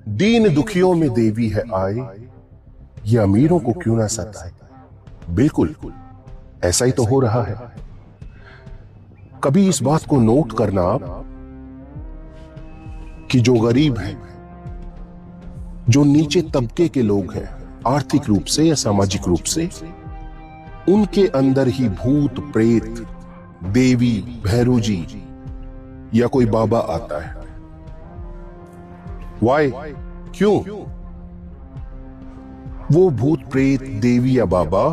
दीन दुखियों में देवी है आए, ये अमीरों को क्यों ना सताए। बिल्कुल ऐसा ही तो हो रहा है। कभी इस बात को नोट करना आप कि जो गरीब है, जो नीचे तबके के लोग हैं आर्थिक रूप से या सामाजिक रूप से, उनके अंदर ही भूत प्रेत, देवी, भैरू जी या कोई बाबा आता है। वाई? क्यों? वो भूत प्रेत, देवी या बाबा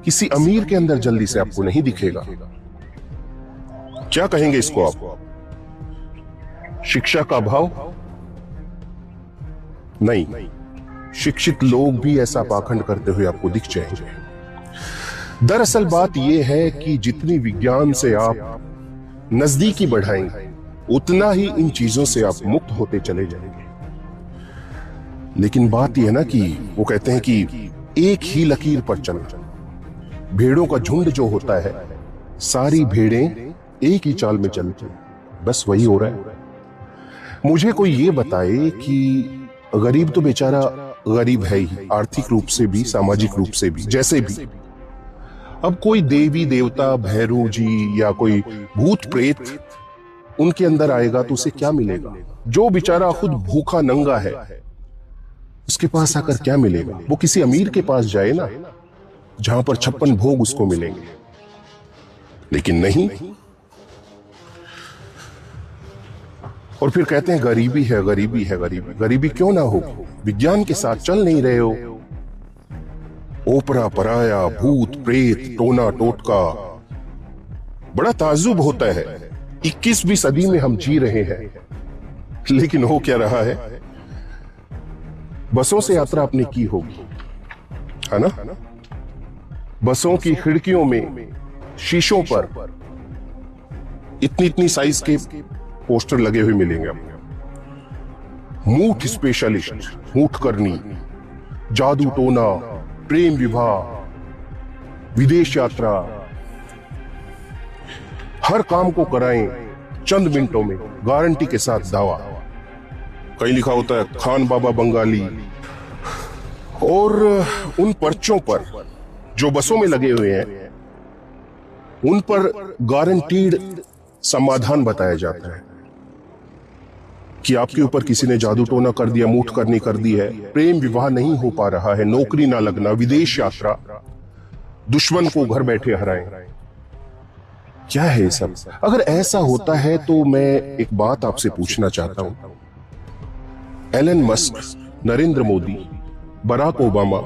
किसी अमीर के अंदर जल्दी से आपको नहीं दिखेगा। क्या कहेंगे इसको आप? शिक्षा का अभाव? नहीं, शिक्षित लोग भी ऐसा पाखंड करते हुए आपको दिख जाएंगे। दरअसल बात यह है कि जितनी विज्ञान से आप नजदीकी बढ़ाएंगे, उतना ही इन चीजों से आप मुक्त होते चले जाएंगे। लेकिन बात यह है ना कि वो कहते हैं कि एक ही लकीर पर चलना। भेड़ों का झुंड जो होता है, सारी भेड़ें एक ही चाल में चलती हैं। बस वही हो रहा है। मुझे कोई ये बताए कि गरीब तो बेचारा गरीब है ही, आर्थिक रूप से भी, सामाजिक रूप से भी, जैसे भी। अब कोई देवी देवता, भैरू जी या कोई भूत प्रेत उनके अंदर आएगा तो उसे क्या मिलेगा? जो बेचारा खुद भूखा नंगा है, उसके पास आकर क्या मिलेगा? वो किसी अमीर के पास जाए ना, जहां पर 56 भोग उसको मिलेंगे। लेकिन नहीं। और फिर कहते हैं गरीबी है, गरीबी है, गरीबी। गरीबी क्यों ना हो? विज्ञान के साथ चल नहीं रहे हो। ओपरा पराया, भूत प्रेत, टोना टोटका। बड़ा ताज्जुब होता है, 21वीं सदी में हम जी रहे हैं, लेकिन हो क्या रहा है? बसों से यात्रा आपने की होगी, है ना? बसों की खिड़कियों में, शीशों पर इतनी इतनी साइज के पोस्टर लगे हुए मिलेंगे आपको। मूठ स्पेशलिस्ट, मूठ करनी, जादू टोना, प्रेम विवाह, विदेश यात्रा, हर काम को कराएं चंद मिनटों में, गारंटी के साथ दावा। कहीं लिखा होता है खान बाबा बंगाली। और उन पर्चों पर जो बसों में लगे हुए हैं, उन पर गारंटीड समाधान बताया जाता है कि आपके ऊपर किसी ने जादू टोना कर दिया, मूठ करनी कर दी है, प्रेम विवाह नहीं हो पा रहा है, नौकरी ना लगना, विदेश यात्रा, दुश्मन को घर बैठे हराएं। क्या है ये सब? अगर ऐसा होता है तो मैं एक बात आपसे पूछना चाहता हूं। Elon Musk, Narendra Modi, Barack Obama,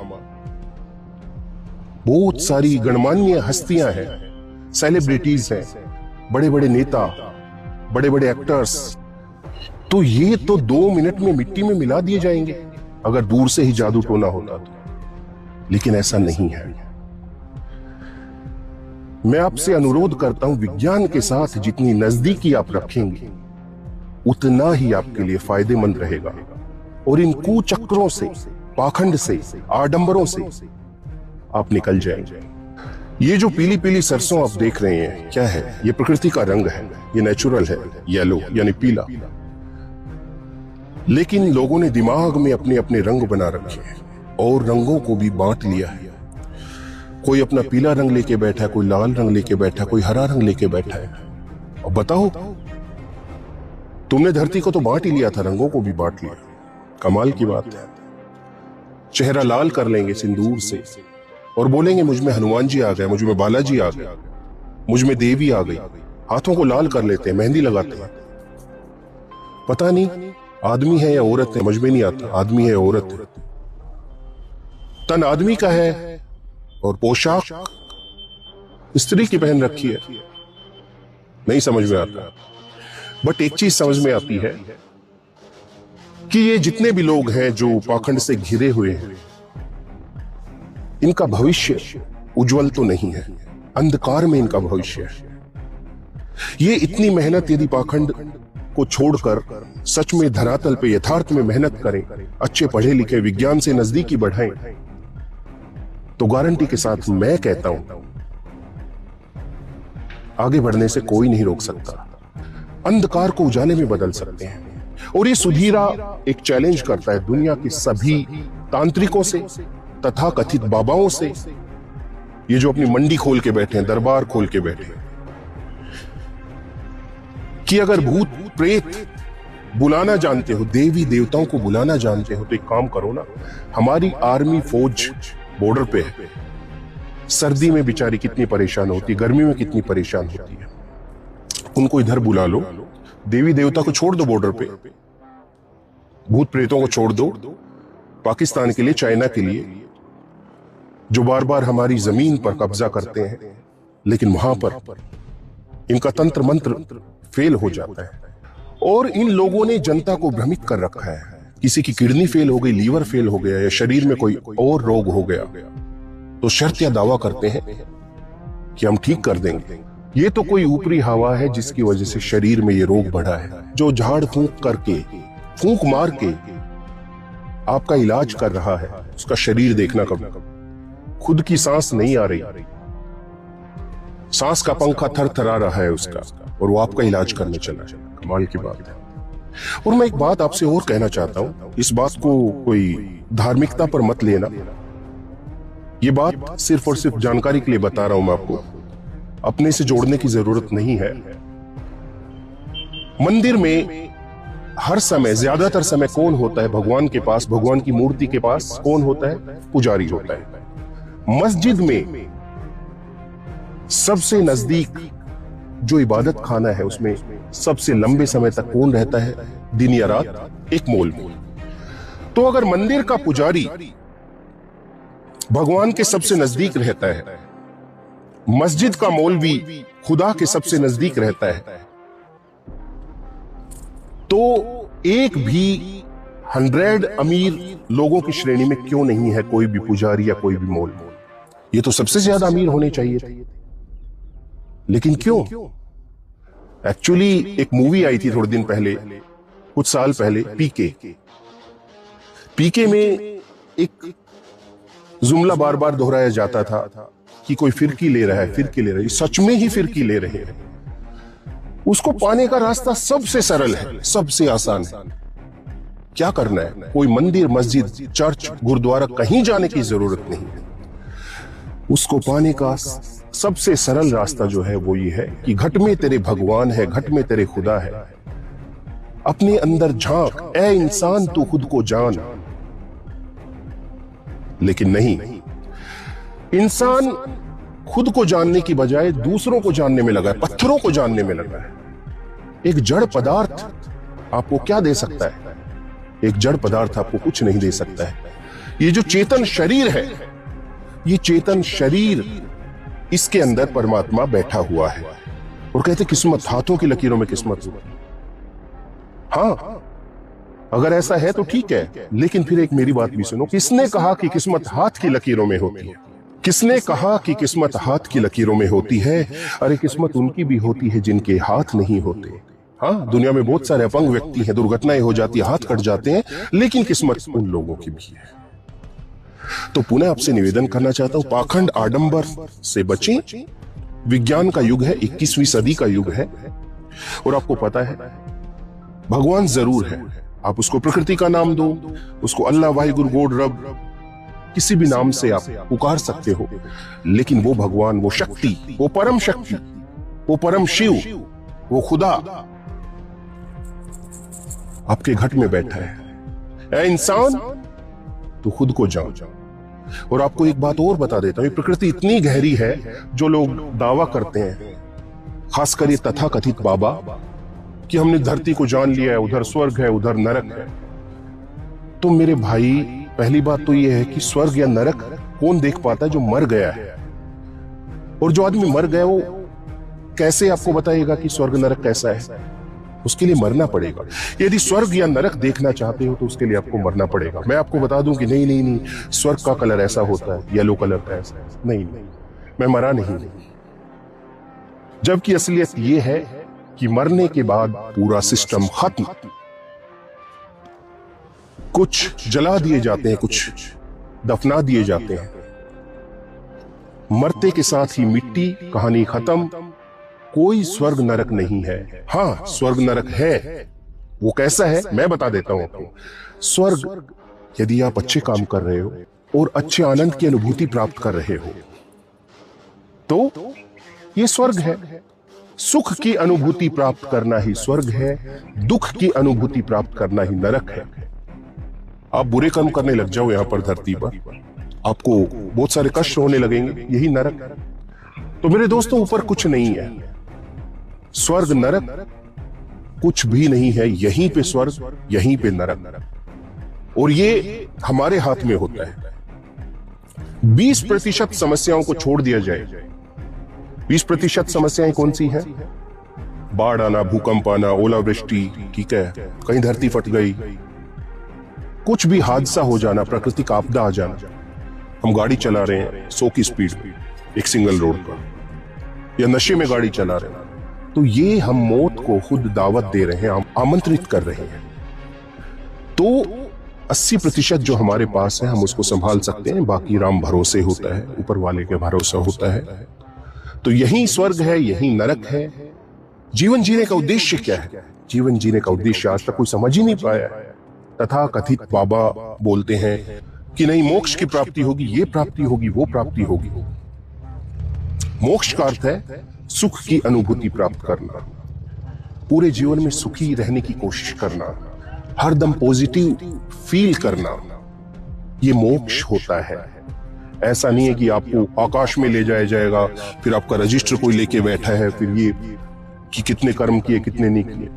बहुत सारी गणमान्य हस्तियां हैं, सेलिब्रिटीज हैं, बड़े बड़े नेता, बड़े बड़े एक्टर्स, तो ये तो 2 मिनट में मिट्टी में मिला दिए जाएंगे अगर दूर से ही जादू टोना होता तो। लेकिन ऐसा नहीं है। मैं आपसे अनुरोध करता हूं, विज्ञान के साथ जितनी नजदीकी आप रखेंगे, उतना ही आपके लिए फायदेमंद रहेगा। और इन कुचक्रों से, पाखंड से, आडंबरों से आप निकल जाएंगे। ये जो पीली पीली सरसों आप देख रहे हैं, क्या है? ये प्रकृति का रंग है, ये नेचुरल है, येलो यानी पीला। लेकिन लोगों ने दिमाग में अपने अपने रंग बना रखे हैं और रंगों को भी बांट लिया है। कोई अपना पीला रंग लेके बैठा है, कोई लाल रंग लेके बैठा है, कोई हरा रंग लेके बैठा है। अब बताओ, तुमने धरती को तो बांट ही लिया था, रंगों को भी बांट लिया। कमाल की बात है। चेहरा लाल कर लेंगे सिंदूर से और बोलेंगे मुझ में हनुमान जी आ गए, मुझ में बालाजी आ गए, मुझ में देवी आ गई। हाथों को लाल कर लेते हैं, मेहंदी लगाते हैं। पता नहीं आदमी है या औरत है, समझ में नहीं आता, आदमी है या औरत है। तन आदमी का है और पोशाक स्त्री की पहन रखी है। नहीं समझ में आता। बट एक चीज समझ में आती है कि ये जितने भी लोग हैं जो पाखंड से घिरे हुए हैं, इनका भविष्य उज्जवल तो नहीं है, अंधकार में इनका भविष्य है। ये इतनी मेहनत यदि पाखंड को छोड़कर सच में धरातल पे यथार्थ में मेहनत करें, अच्छे पढ़े लिखे, विज्ञान से नजदीकी बढ़ाएं, तो गारंटी के साथ मैं कहता हूं आगे बढ़ने से कोई नहीं रोक सकता। अंधकार को उजाले में बदल सकते हैं। और ये सुधीरा एक चैलेंज करता है दुनिया के सभी तांत्रिकों से, तथा कथित बाबाओं से, ये जो अपनी मंडी खोल के बैठे हैं, दरबार खोल के बैठे हैं, कि अगर भूत प्रेत बुलाना जानते हो, देवी देवताओं को बुलाना जानते हो, तो एक काम करो ना, हमारी आर्मी फौज बॉर्डर पे है, सर्दी में बेचारी कितनी परेशान होती है, गर्मी में कितनी परेशान होती है, उनको इधर बुला लो, देवी देवता को छोड़ दो बॉर्डर पे, भूत प्रेतों को छोड़ दो पाकिस्तान के लिए, चाइना के लिए, जो बार बार हमारी जमीन पर कब्जा करते हैं, लेकिन वहां पर इनका तंत्र मंत्र फेल हो जाता है। और इन लोगों ने जनता को भ्रमित कर रखा है, किसी की किडनी फेल हो गई, लीवर फेल हो गया, या शरीर में कोई और रोग हो गया, तो शर्त या दावा करते हैं कि हम ठीक कर देंगे। ये तो कोई ऊपरी हवा है जिसकी वजह से शरीर में ये रोग बढ़ा है, जो झाड़ फूंक करके, फूंक मार के आपका इलाज कर रहा है, उसका शरीर देखना कभी, खुद की सांस नहीं आ रही, सांस का पंखा थर थरा रहा है उसका, और वो आपका इलाज करने चला है। कमाल की बात है। और मैं एक बात आपसे और कहना चाहता हूं, इस बात को कोई धार्मिकता पर मत लेना, ये बात सिर्फ और सिर्फ जानकारी के लिए बता रहा हूं मैं आपको, अपने से जोड़ने की जरूरत नहीं है। मंदिर में हर समय, ज्यादातर समय कौन होता है भगवान के पास, भगवान की मूर्ति के पास कौन होता है? पुजारी होता है। मस्जिद में सबसे नजदीक जो इबादत खाना है, उसमें सबसे लंबे समय तक कौन रहता है, दिन या रात? एक मौलवी। तो अगर मंदिर का पुजारी भगवान के सबसे नजदीक रहता है, मस्जिद का मौलवी खुदा के सबसे नजदीक रहता है, तो एक भी 100 अमीर लोगों की श्रेणी में क्यों नहीं है कोई भी पुजारी या कोई भी मौलवी? ये तो सबसे ज्यादा अमीर होने चाहिए थे, लेकिन क्यों? एक्चुअली एक मूवी आई थी थोड़े दिन पहले, कुछ साल पहले, पीके में एक जुमला बार बार दोहराया जाता था कि कोई फिरकी ले रहा है, फिरकी ले रहा है, सच में ही फिरकी ले रहे हैं। उसको पाने का रास्ता सबसे सरल है, सबसे आसान है। क्या करना है? कोई मंदिर, मस्जिद, चर्च, गुरुद्वारा कहीं जाने की जरूरत नहीं है। उसको पाने का सबसे सरल रास्ता जो है वो ये है कि घट में तेरे भगवान है, घट में तेरे खुदा है। अपने अंदर झांक, ए इंसान तू खुद को जान। लेकिन नहीं, इंसान खुद को जानने की बजाय दूसरों को जानने में लगा है, पत्थरों को जानने में लगा है। एक जड़ पदार्थ आपको क्या दे सकता है? एक जड़ पदार्थ आपको कुछ नहीं दे सकता है। ये जो चेतन शरीर है, ये चेतन शरीर, इसके अंदर परमात्मा बैठा हुआ है। और कहते किस्मत, हाथों की लकीरों में किस्मत हुआ। हाँ, अगर ऐसा है तो ठीक है, लेकिन फिर एक मेरी बात भी सुनो। किसने कहा कि किस्मत हाथ की लकीरों में होती है? किसने कहा कि किस्मत हाथ की लकीरों में होती है? अरे किस्मत उनकी भी होती है जिनके हाथ नहीं होते। हाँ, दुनिया में बहुत सारे अपंग व्यक्ति हैं, दुर्घटनाएं हो जाती है, हाथ कट जाते हैं, लेकिन किस्मत उन लोगों की भी है। तो पुनः आपसे निवेदन करना चाहता हूं, पाखंड आडंबर से बचें। विज्ञान का युग है, 21वीं सदी का युग है, और आपको पता है भगवान जरूर है। आप उसको प्रकृति का नाम दो, उसको अल्लाह, वाहिगुरु, गॉड, रब, किसी भी नाम से आप पुकार सकते हो, लेकिन वो भगवान, वो शक्ति, वो परम शक्ति, वो परम शिव, वो खुदा आपके घट में बैठा है। ऐ इंसान, तू खुद को जान। और आपको एक बात और बता देता हूं, प्रकृति इतनी गहरी है, जो लोग दावा करते हैं, खासकर ये तथाकथित बाबा, कि हमने धरती को जान लिया है, उधर स्वर्ग है, उधर नरक है। तो मेरे भाई, पहली बात तो यह है कि स्वर्ग या नरक कौन देख पाता है? जो मर गया है। और जो आदमी मर गया, वो कैसे आपको बताएगा कि स्वर्ग नरक कैसा है? उसके लिए मरना पड़ेगा। यदि स्वर्ग या नरक देखना चाहते हो तो उसके लिए आपको मरना पड़ेगा। मैं आपको बता दूं कि नहीं नहीं नहीं, स्वर्ग का कलर ऐसा होता है, येलो कलर का ऐसा, नहीं, मैं मरा नहीं। जबकि असलियत यह है कि मरने के बाद पूरा सिस्टम खत्म। कुछ जला दिए जाते हैं, कुछ दफना दिए जाते हैं, मरते के साथ ही मिट्टी, कहानी खत्म। कोई स्वर्ग नरक नहीं है। हाँ, स्वर्ग नरक है, वो कैसा है मैं बता देता हूं आपको। स्वर्ग, यदि आप अच्छे काम कर रहे हो और अच्छे आनंद की अनुभूति प्राप्त कर रहे हो तो ये स्वर्ग है। सुख की अनुभूति प्राप्त करना ही स्वर्ग है, दुख की अनुभूति प्राप्त करना ही नरक है। आप बुरे कर्म करने लग जाओ यहां पर धरती पर, आपको बहुत सारे कष्ट होने लगेंगे, यही नरक है। तो मेरे दोस्तों, ऊपर कुछ नहीं है, स्वर्ग नरक कुछ भी नहीं है, यहीं पे स्वर्ग यहीं पे नरक, और ये हमारे हाथ में होता है। 20% समस्याओं को छोड़ दिया जाए, 20% समस्याएं कौन सी हैं? बाढ़ आना, भूकंप आना, ओलावृष्टि, ठीक है, कहीं धरती फट गई, कुछ भी हादसा हो जाना, प्राकृतिक आपदा आ जाना, हम गाड़ी चला रहे हैं 100 की स्पीड एक सिंगल रोड पर, या नशे में गाड़ी चला रहे हैं, तो ये हम मौत को खुद दावत दे रहे हैं, आमंत्रित कर रहे हैं। तो 80% जो हमारे पास है हम उसको संभाल सकते हैं, बाकी राम भरोसे होता है, ऊपर वाले के भरोसा होता है। तो यही स्वर्ग है, यही नरक है। जीवन जीने का उद्देश्य क्या है? जीवन जीने का उद्देश्य आज तक कोई समझ ही नहीं पाया। तथा कथित बाबा बोलते हैं कि नहीं, मोक्ष की प्राप्ति होगी, ये प्राप्ति होगी, वो प्राप्ति होगी। मोक्ष का अर्थ है सुख की अनुभूति प्राप्त करना, पूरे जीवन में सुखी रहने की कोशिश करना, हरदम पॉजिटिव फील करना, ये मोक्ष होता है। ऐसा नहीं है कि आपको आकाश में ले जाया जाएगा, फिर आपका रजिस्टर कोई लेके बैठा है, फिर ये कि कितने कर्म किए कितने नहीं किए।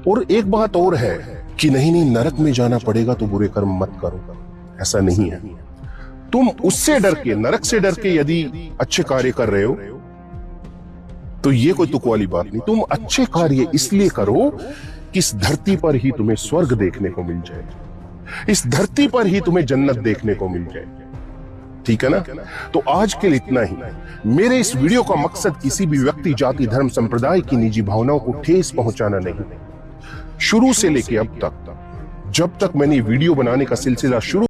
और एक बात और है कि नहीं नरक में जाना पड़ेगा तो बुरे कर्म मत करो, ऐसा नहीं है। तुम उससे डर के, नरक से डर के यदि अच्छे कार्य कर रहे हो तो ये कोई तुक वाली बात नहीं। तुम अच्छे कार्य इसलिए करो कि इस धरती पर ही तुम्हें स्वर्ग देखने को मिल जाए, इस धरती पर ही तुम्हें जन्नत देखने को मिल जाए, ठीक है ना। तो आज के लिए इतना ही। मेरे इस वीडियो का मकसद किसी भी व्यक्ति, जाति, धर्म, संप्रदाय की निजी भावनाओं को ठेस पहुंचाना नहीं। शुरू से लेके अब तक, जब तक मैंने वीडियो बनाने का सिलसिला शुरू